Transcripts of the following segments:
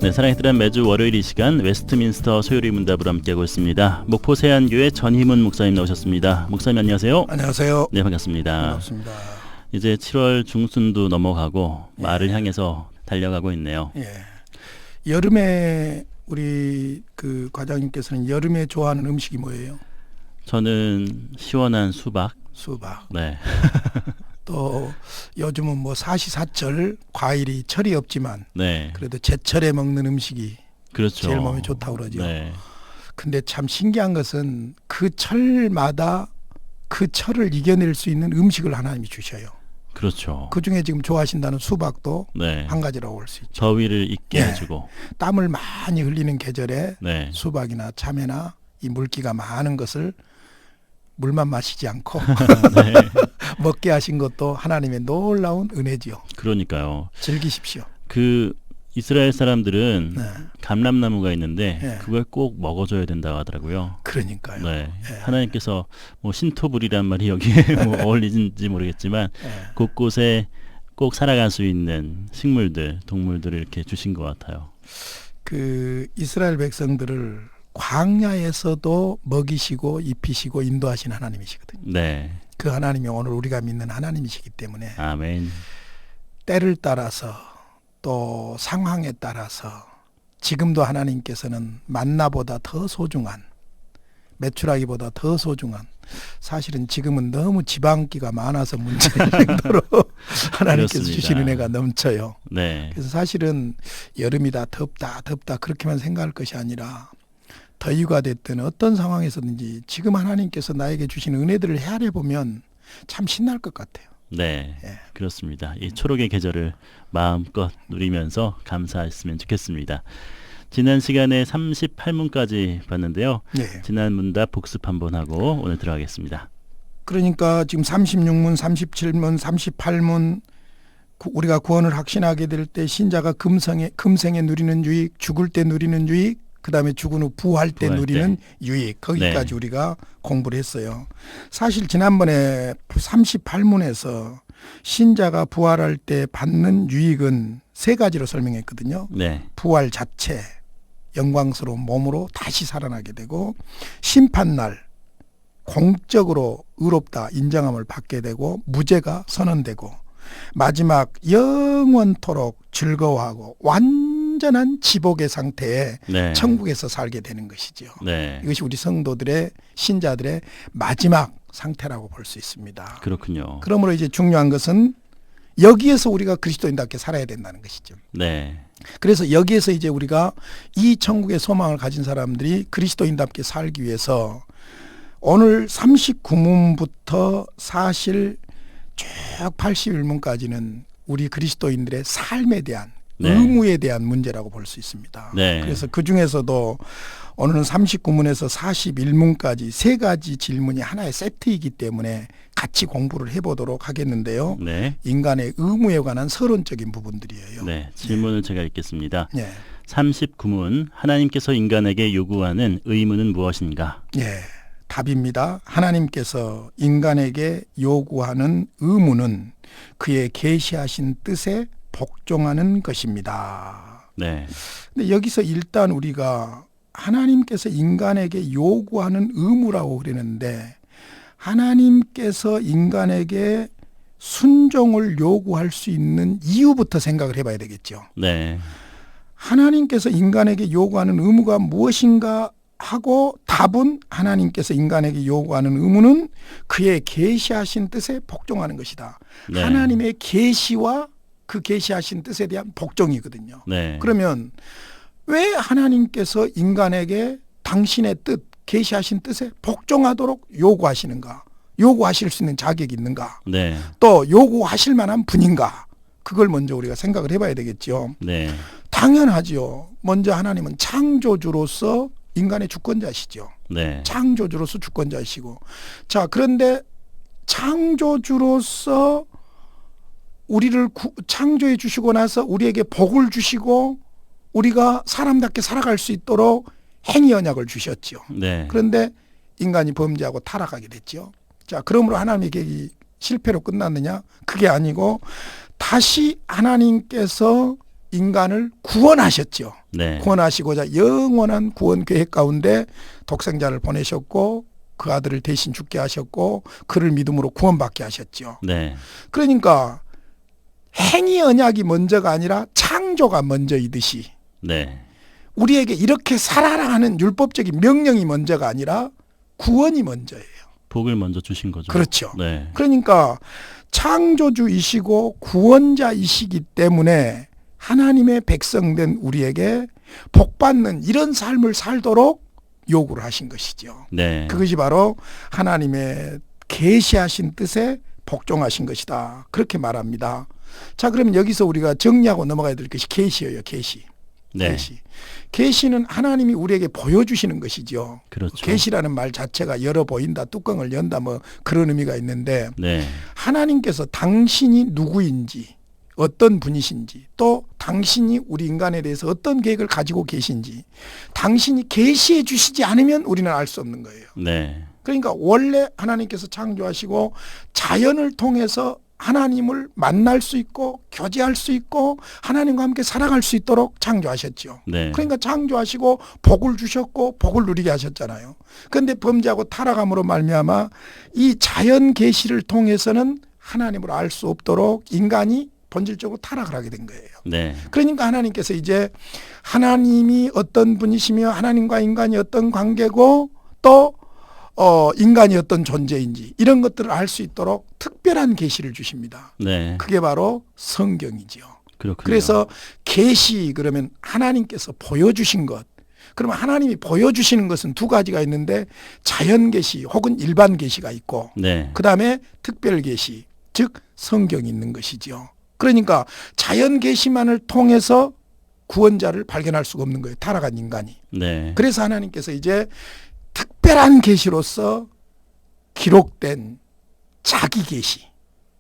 네, 사랑의 뜻은 매주 월요일 이 시간 웨스트민스터 소요리 문답으로 함께하고 있습니다. 목포 세안교회 전희문 목사님 나오셨습니다. 목사님 안녕하세요. 안녕하세요. 네, 반갑습니다. 반갑습니다. 이제 7월 중순도 넘어가고 말을 향해서 달려가고 있네요. 예. 여름에 우리 그 과장님께서는 여름에 좋아하는 음식이 뭐예요? 저는 시원한 수박. 수박. 네. 또 요즘은 뭐 사시사철 과일이 철이 없지만 네. 그래도 제철에 먹는 음식이 그렇죠. 제일 몸에 좋다고 그러죠. 네. 근데 참 신기한 것은 그 철마다 그 철을 이겨낼 수 있는 음식을 하나님이 주셔요. 그렇죠. 그중에 지금 좋아하신다는 수박도 네. 한 가지라고 볼 수 있죠. 더위를 잊게 예. 해주고. 땀을 많이 흘리는 계절에 네. 수박이나 참외나 이 물기가 많은 것을 물만 마시지 않고 네. 먹게 하신 것도 하나님의 놀라운 은혜지요. 그러니까요. 즐기십시오. 그 이스라엘 사람들은 네. 감람나무가 있는데 네. 그걸 꼭 먹어줘야 된다고 하더라고요. 그러니까요. 네. 예. 하나님께서 뭐 신토불이란 말이 여기에 뭐 어울리는지 모르겠지만 예. 곳곳에 꼭 살아갈 수 있는 식물들, 동물들을 이렇게 주신 것 같아요. 그 이스라엘 백성들을 광야에서도 먹이시고 입히시고 인도하신 하나님이시거든요. 네. 그 하나님이 오늘 우리가 믿는 하나님이시기 때문에 아멘. 때를 따라서 또 상황에 따라서 지금도 하나님께서는 만나보다 더 소중한, 메추라기보다 더 소중한, 사실은 지금은 너무 지방기가 많아서 문제일 정도로 하나님께서 그렇습니다. 주신 은혜가 넘쳐요. 네. 그래서 사실은 여름이다 덥다 그렇게만 생각할 것이 아니라 더위가 됐든 어떤 상황에서든지 지금 하나님께서 나에게 주신 은혜들을 헤아려 보면 참 신날 것 같아요. 네. 예. 그렇습니다. 이 초록의 계절을 마음껏 누리면서 감사했으면 좋겠습니다. 지난 시간에 38문까지 봤는데요. 네. 지난 문답 복습 한번 하고 오늘 들어가겠습니다. 그러니까 지금 36문, 37문, 38문 우리가 구원을 확신하게 될 때 신자가 금생에 누리는 유익, 죽을 때 누리는 유익, 그 다음에 죽은 후 부활 때 누리는 유익, 거기까지 네. 우리가 공부를 했어요. 사실 지난번에 38문에서 신자가 부활할 때 받는 유익은 세 가지로 설명했거든요. 네. 부활 자체, 영광스러운 몸으로 다시 살아나게 되고, 심판날 공적으로 의롭다 인정함을 받게 되고, 무죄가 선언되고, 마지막 영원토록 즐거워하고 완전한 지복의 상태에 네. 천국에서 살게 되는 것이죠. 네. 이것이 우리 성도들의 신자들의 마지막 상태라고 볼 수 있습니다. 그렇군요. 그러므로 이제 중요한 것은 여기에서 우리가 그리스도인답게 살아야 된다는 것이죠. 네. 그래서 여기에서 이제 우리가 이 천국의 소망을 가진 사람들이 그리스도인답게 살기 위해서 오늘 39문부터 사실 쭉 81문까지는 우리 그리스도인들의 삶에 대한 네. 의무에 대한 문제라고 볼 수 있습니다. 네. 그래서 그 중에서도 오늘은 39문에서 41문까지 세 가지 질문이 하나의 세트이기 때문에 같이 공부를 해보도록 하겠는데요. 네. 인간의 의무에 관한 서론적인 부분들이에요. 네. 질문을 제가 읽겠습니다. 네. 39문 하나님께서 인간에게 요구하는 의무는 무엇인가? 예, 답입니다. 하나님께서 인간에게 요구하는 의무는 그의 계시하신 뜻에 복종하는 것입니다. 네. 근데 여기서 일단 우리가 하나님께서 인간에게 요구하는 의무라고 그러는데 하나님께서 인간에게 순종을 요구할 수 있는 이유부터 생각을 해봐야 되겠죠. 네. 하나님께서 인간에게 요구하는 의무가 무엇인가 하고 답은 하나님께서 인간에게 요구하는 의무는 그의 계시하신 뜻에 복종하는 것이다. 네. 하나님의 계시와 그 계시하신 뜻에 대한 복종이거든요. 네. 그러면 왜 하나님께서 인간에게 당신의 뜻, 계시하신 뜻에 복종하도록 요구하시는가? 요구하실 수 있는 자격이 있는가? 네. 또 요구하실 만한 분인가? 그걸 먼저 우리가 생각을 해봐야 되겠죠. 네. 당연하지요. 먼저 하나님은 창조주로서 인간의 주권자시죠. 네. 창조주로서 주권자이시고. 자, 그런데 창조주로서 우리를 창조해 주시고 나서 우리에게 복을 주시고 우리가 사람답게 살아갈 수 있도록 행위 언약을 주셨죠. 네. 그런데 인간이 범죄하고 타락하게 됐죠. 자, 그러므로 하나님의 계획이 실패로 끝났느냐? 그게 아니고 다시 하나님께서 인간을 구원하셨죠. 네. 구원하시고자 영원한 구원 계획 가운데 독생자를 보내셨고 그 아들을 대신 죽게 하셨고 그를 믿음으로 구원받게 하셨죠. 네. 그러니까 행위 언약이 먼저가 아니라 창조가 먼저이듯이 네. 우리에게 이렇게 살아라 하는 율법적인 명령이 먼저가 아니라 구원이 먼저예요. 복을 먼저 주신 거죠. 그렇죠. 네. 그러니까 창조주이시고 구원자이시기 때문에 하나님의 백성된 우리에게 복받는 이런 삶을 살도록 요구를 하신 것이죠. 네. 그것이 바로 하나님의 계시하신 뜻에 복종하신 것이다. 그렇게 말합니다. 자, 그러면 여기서 우리가 정리하고 넘어가야 될 것이 계시예요. 계시. 네. 계시. 계시는 하나님이 우리에게 보여주시는 것이죠. 그렇죠. 계시라는 말 자체가 열어 보인다, 뚜껑을 연다 뭐 그런 의미가 있는데 네. 하나님께서 당신이 누구인지 어떤 분이신지 또 당신이 우리 인간에 대해서 어떤 계획을 가지고 계신지 당신이 계시해 주시지 않으면 우리는 알 수 없는 거예요. 네. 그러니까 원래 하나님께서 창조하시고 자연을 통해서 하나님을 만날 수 있고 교제할 수 있고 하나님과 함께 살아갈 수 있도록 창조하셨죠. 네. 그러니까 창조하시고 복을 주셨고 복을 누리게 하셨잖아요. 그런데 범죄하고 타락함으로 말미암아 이 자연 계시를 통해서는 하나님을 알 수 없도록 인간이 본질적으로 타락을 하게 된 거예요. 네. 그러니까 하나님께서 이제 하나님이 어떤 분이시며 하나님과 인간이 어떤 관계고 또 인간이 어떤 존재인지 이런 것들을 알 수 있도록 특별한 계시를 주십니다. 네. 그게 바로 성경이죠. 그렇군요. 그래서 계시 그러면 하나님께서 보여주신 것. 그러면 하나님이 보여주시는 것은 두 가지가 있는데 자연 계시 혹은 일반 계시가 있고 네. 그다음에 특별 계시 즉 성경이 있는 것이죠. 그러니까 자연 계시만을 통해서 구원자를 발견할 수가 없는 거예요. 타락한 인간이. 네. 그래서 하나님께서 이제 특별한 계시로서 기록된 자기 계시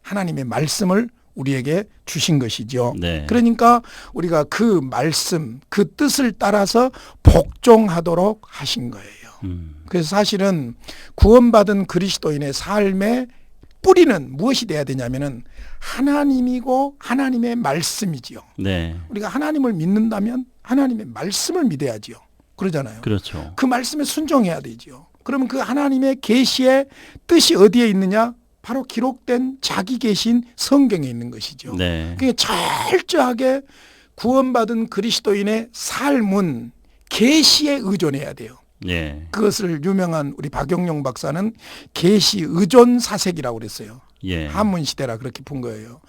하나님의 말씀을 우리에게 주신 것이죠. 네. 그러니까 우리가 그 말씀 그 뜻을 따라서 복종하도록 하신 거예요. 그래서 사실은 구원받은 그리스도인의 삶의 뿌리는 무엇이 돼야 되냐면은 하나님이고 하나님의 말씀이지요. 네. 우리가 하나님을 믿는다면 하나님의 말씀을 믿어야지요. 그러잖아요. 그렇죠. 그 말씀에 순종해야 되죠. 그러면 그 하나님의 계시의 뜻이 어디에 있느냐? 바로 기록된 자기 계신 성경에 있는 것이죠. 네. 그게 철저하게 구원받은 그리스도인의 삶은 계시에 의존해야 돼요. 예. 그것을 유명한 우리 박영용 박사는 계시 의존 사색이라고 그랬어요. 예. 한문 시대라 그렇게 푼 거예요.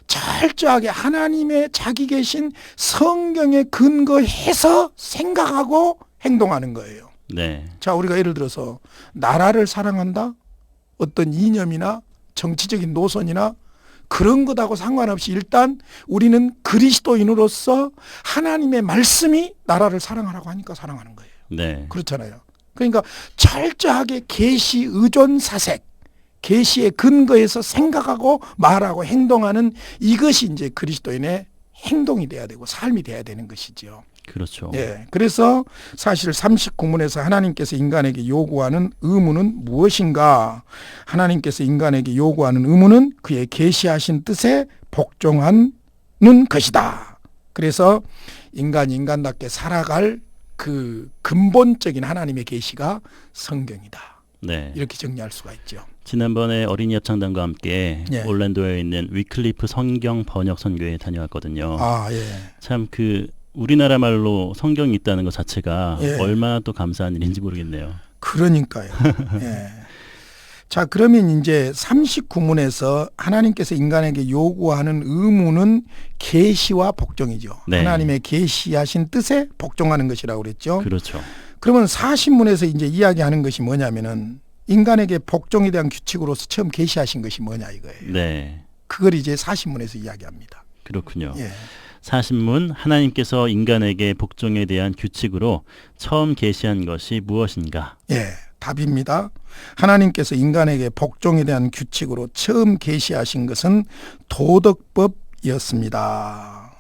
철저하게 하나님의 자기 계신 성경에 근거해서 생각하고 행동하는 거예요. 네. 자, 우리가 예를 들어서 나라를 사랑한다? 어떤 이념이나 정치적인 노선이나 그런 것하고 상관없이 일단 우리는 그리스도인으로서 하나님의 말씀이 나라를 사랑하라고 하니까 사랑하는 거예요. 네. 그렇잖아요. 그러니까 철저하게 계시 의존 사색, 계시에 근거해서 생각하고 말하고 행동하는 이것이 이제 그리스도인의 행동이 돼야 되고 삶이 돼야 되는 것이죠. 그렇죠. 예. 그래서 사실 39문에서 하나님께서 인간에게 요구하는 의무는 무엇인가? 하나님께서 인간에게 요구하는 의무는 그의 계시하신 뜻에 복종하는 것이다. 그래서 인간이 인간답게 살아갈 그 근본적인 하나님의 계시가 성경이다. 네. 이렇게 정리할 수가 있죠. 지난번에 어린이 합창단과 함께 예. 올랜도에 있는 위클리프 성경 번역 선교에 다녀왔거든요. 아, 예. 참 그 우리나라 말로 성경이 있다는 것 자체가 예. 얼마나 또 감사한 일인지 모르겠네요. 그러니까요. 예. 자, 그러면 이제 39문에서 하나님께서 인간에게 요구하는 의무는 계시와 복종이죠. 네. 하나님의 계시하신 뜻에 복종하는 것이라고 그랬죠. 그렇죠. 그러면 40문에서 이제 이야기하는 것이 뭐냐면은 인간에게 복종에 대한 규칙으로서 처음 계시하신 것이 뭐냐 이거예요. 네. 그걸 이제 40문에서 이야기합니다. 그렇군요. 예. 40문 하나님께서 인간에게 복종에 대한 규칙으로 처음 계시한 것이 무엇인가? 예, 답입니다. 하나님께서 인간에게 복종에 대한 규칙으로 처음 계시하신 것은 도덕법이었습니다.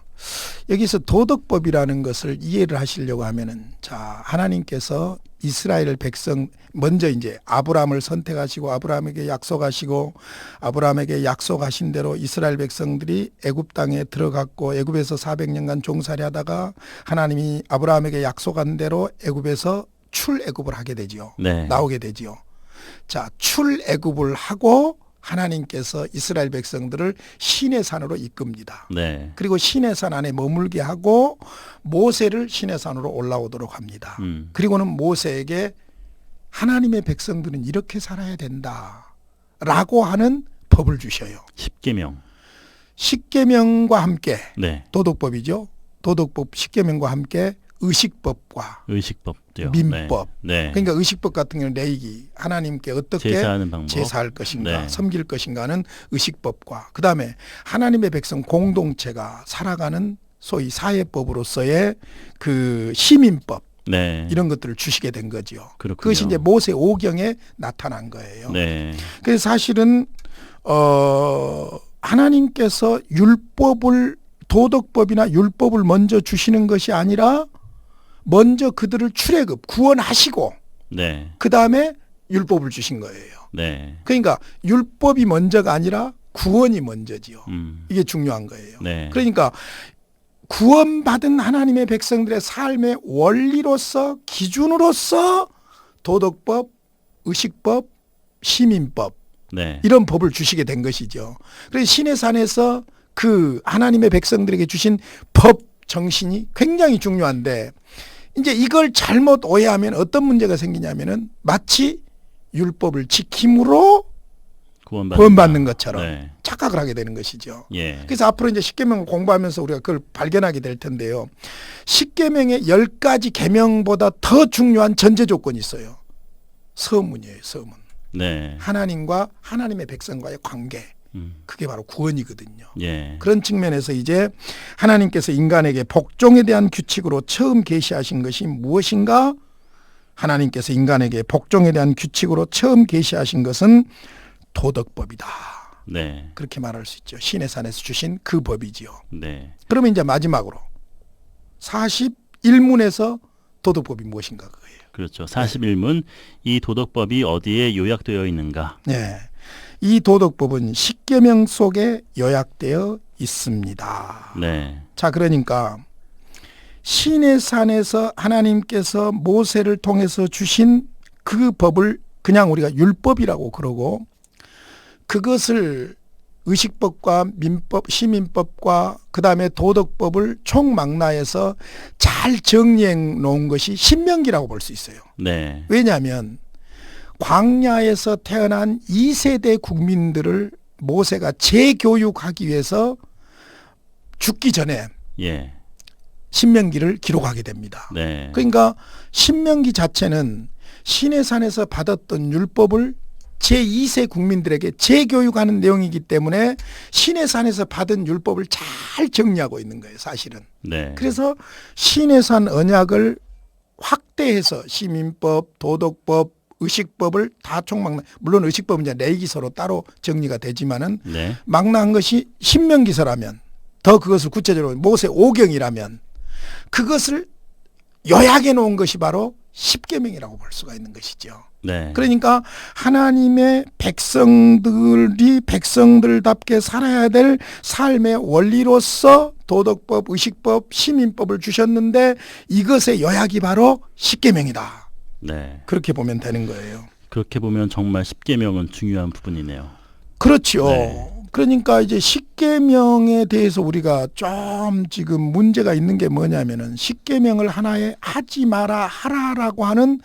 여기서 도덕법이라는 것을 이해를 하시려고 하면은 자, 하나님께서 이스라엘 백성 먼저 이제 아브라함을 선택하시고 아브라함에게 약속하시고 아브라함에게 약속하신 대로 이스라엘 백성들이 애굽 땅에 들어갔고 애굽에서 400년간 종살이 하다가 하나님이 아브라함에게 약속한 대로 애굽에서 출애굽을 하게 되지요. 네. 나오게 되지요. 자, 출애굽을 하고 하나님께서 이스라엘 백성들을 시내산으로 이끕니다. 네. 그리고 시내산 안에 머물게 하고 모세를 시내산으로 올라오도록 합니다. 그리고는 모세에게 하나님의 백성들은 이렇게 살아야 된다라고 하는 법을 주셔요. 십계명. 십계명과 함께 네. 도덕법이죠. 도덕법 십계명과 함께 의식법과 의식법도요. 민법. 네. 그러니까 의식법 같은 경우는 레이기 하나님께 어떻게 제사하는 방법. 제사할 것인가 네. 섬길 것인가 하는 의식법과 그다음에 하나님의 백성 공동체가 살아가는 소위 사회법으로서의 그 시민법 네. 이런 것들을 주시게 된 거죠. 그렇군요. 그것이 이제 모세 오경에 나타난 거예요. 네. 그래서 사실은 하나님께서 율법을 도덕법이나 율법을 먼저 주시는 것이 아니라 먼저 그들을 출애굽 구원하시고 네. 그다음에 율법을 주신 거예요. 네. 그러니까 율법이 먼저가 아니라 구원이 먼저지요. 이게 중요한 거예요. 네. 그러니까 구원받은 하나님의 백성들의 삶의 원리로서 기준으로서 도덕법, 의식법, 시민법 네. 이런 법을 주시게 된 것이죠. 그래서 시내산에서 그 하나님의 백성들에게 주신 법 정신이 굉장히 중요한데 이제 이걸 잘못 오해하면 어떤 문제가 생기냐면은 마치 율법을 지킴으로 구원받는 것처럼 네. 착각을 하게 되는 것이죠. 예. 그래서 앞으로 이제 십계명을 공부하면서 우리가 그걸 발견하게 될 텐데요. 십계명의 10가지 계명보다 더 중요한 전제 조건이 있어요. 서문이에요. 서문. 네. 하나님과 하나님의 백성과의 관계. 그게 바로 구원이거든요. 예. 그런 측면에서 이제 하나님께서 인간에게 복종에 대한 규칙으로 처음 계시하신 것이 무엇인가? 하나님께서 인간에게 복종에 대한 규칙으로 처음 계시하신 것은 도덕법이다. 네. 그렇게 말할 수 있죠. 시내산에서 주신 그 법이지요. 네. 그러면 이제 마지막으로 41문에서 도덕법이 무엇인가 그거예요. 그렇죠. 41문 이 도덕법이 어디에 요약되어 있는가? 네. 이 도덕법은 십계명 속에 요약되어 있습니다. 네. 자, 그러니까 시내산에서 하나님께서 모세를 통해서 주신 그 법을 그냥 우리가 율법이라고 그러고 그것을 의식법과 민법, 시민법과 그다음에 도덕법을 총망라해서 잘 정리해 놓은 것이 신명기라고 볼 수 있어요. 네. 왜냐하면 광야에서 태어난 2세대 국민들을 모세가 재교육하기 위해서 죽기 전에 예. 신명기를 기록하게 됩니다. 네. 그러니까 신명기 자체는 시내산에서 받았던 율법을 제2세 국민들에게 재교육하는 내용이기 때문에 시내산에서 받은 율법을 잘 정리하고 있는 거예요, 사실은. 네. 그래서 시내산 언약을 확대해서 시민법, 도덕법, 의식법을 다 총망라, 물론 의식법은 이제 레위기서로 따로 정리가 되지만은 네. 망라한 것이 신명기서라면 더 그것을 구체적으로 모세 오경이라면 그것을 요약해 놓은 것이 바로 십계명이라고 볼 수가 있는 것이죠. 네. 그러니까 하나님의 백성들이 백성들답게 살아야 될 삶의 원리로서 도덕법, 의식법, 시민법을 주셨는데 이것의 요약이 바로 십계명이다. 네. 그렇게 보면 되는 거예요. 그렇게 보면 정말 십계명은 중요한 부분이네요. 그렇죠. 네. 그러니까 이제 십계명에 대해서 우리가 좀 지금 문제가 있는 게 뭐냐면은 십계명을 하나의 하지 마라 하라라고 하는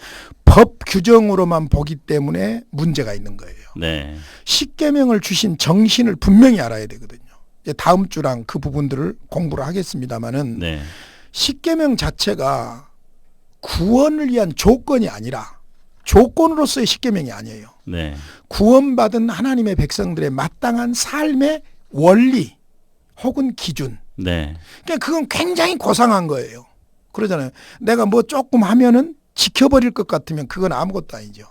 법 규정으로만 보기 때문에 문제가 있는 거예요. 네. 십계명을 주신 정신을 분명히 알아야 되거든요. 이제 다음 주랑 그 부분들을 공부를 하겠습니다마는 네. 십계명 자체가 구원을 위한 조건이 아니라 조건으로서의 십계명이 아니에요. 네. 구원받은 하나님의 백성들의 마땅한 삶의 원리 혹은 기준. 네. 그러니까 그건 굉장히 고상한 거예요. 그러잖아요. 내가 뭐 조금 하면은 지켜버릴 것 같으면 그건 아무것도 아니죠.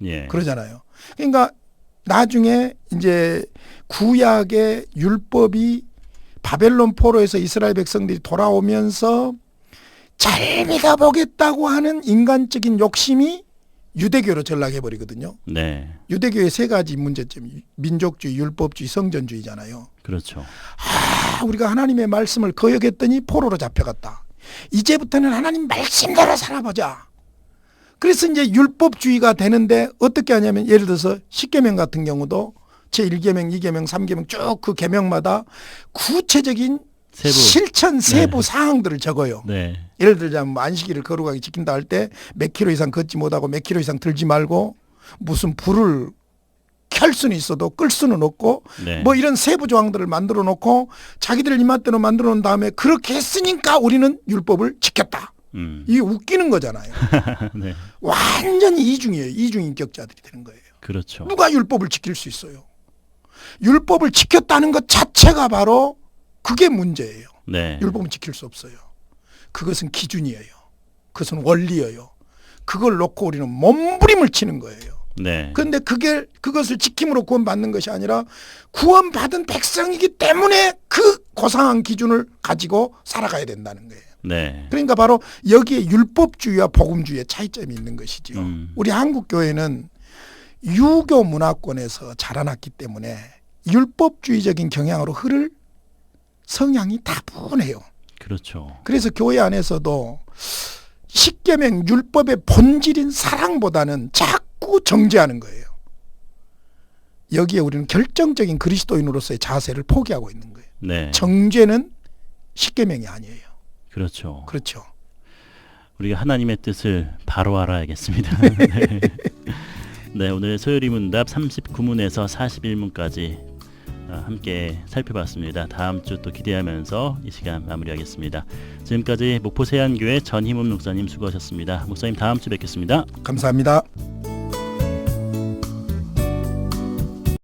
예. 그러잖아요. 그러니까 나중에 이제 구약의 율법이 바벨론 포로에서 이스라엘 백성들이 돌아오면서 잘 믿어보겠다고 하는 인간적인 욕심이 유대교로 전락해버리거든요. 네. 유대교의 세 가지 문제점이 민족주의, 율법주의, 성전주의잖아요. 그렇죠. 우리가 하나님의 말씀을 거역했더니 포로로 잡혀갔다. 이제부터는 하나님 말씀대로 살아보자. 그래서 이제 율법주의가 되는데 어떻게 하냐면 예를 들어서 십계명 같은 경우도 제1계명, 2계명, 3계명 쭉 그 계명마다 구체적인 세부. 실천 세부 네. 사항들을 적어요. 네. 예를 들자면 안식일을 거룩하게 지킨다 할 때 몇 킬로 이상 걷지 못하고 몇 킬로 이상 들지 말고 무슨 불을 켤 수는 있어도 끌 수는 없고 네. 뭐 이런 세부 조항들을 만들어 놓고 자기들 입맛대로 만들어 놓은 다음에 그렇게 했으니까 우리는 율법을 지켰다. 이게 웃기는 거잖아요. 네. 완전히 이중이에요. 이중인격자들이 되는 거예요. 그렇죠. 누가 율법을 지킬 수 있어요? 율법을 지켰다는 것 자체가 바로 그게 문제예요. 네. 율법은 지킬 수 없어요. 그것은 기준이에요. 그것은 원리예요. 그걸 놓고 우리는 몸부림을 치는 거예요. 네. 그런데 그것을 지킴으로 구원받는 것이 아니라 구원받은 백성이기 때문에 그 고상한 기준을 가지고 살아가야 된다는 거예요. 네. 그러니까 바로 여기에 율법주의와 복음주의의 차이점이 있는 것이죠. 우리 한국 교회는 유교 문화권에서 자라났기 때문에 율법주의적인 경향으로 흐를 성향이 다분해요. 그렇죠. 그래서 교회 안에서도 십계명 율법의 본질인 사랑보다는 자꾸 정죄하는 거예요. 여기에 우리는 결정적인 그리스도인으로서의 자세를 포기하고 있는 거예요. 네. 정죄는 십계명이 아니에요. 그렇죠. 그렇죠. 우리가 하나님의 뜻을 바로 알아야겠습니다. 네. 네, 오늘 소요리 문답 39문에서 41문까지 함께 살펴봤습니다. 다음 주 또 기대하면서 이 시간 마무리하겠습니다. 지금까지 목포 세안교회 전희문 목사님 수고하셨습니다. 목사님 다음 주 뵙겠습니다. 감사합니다.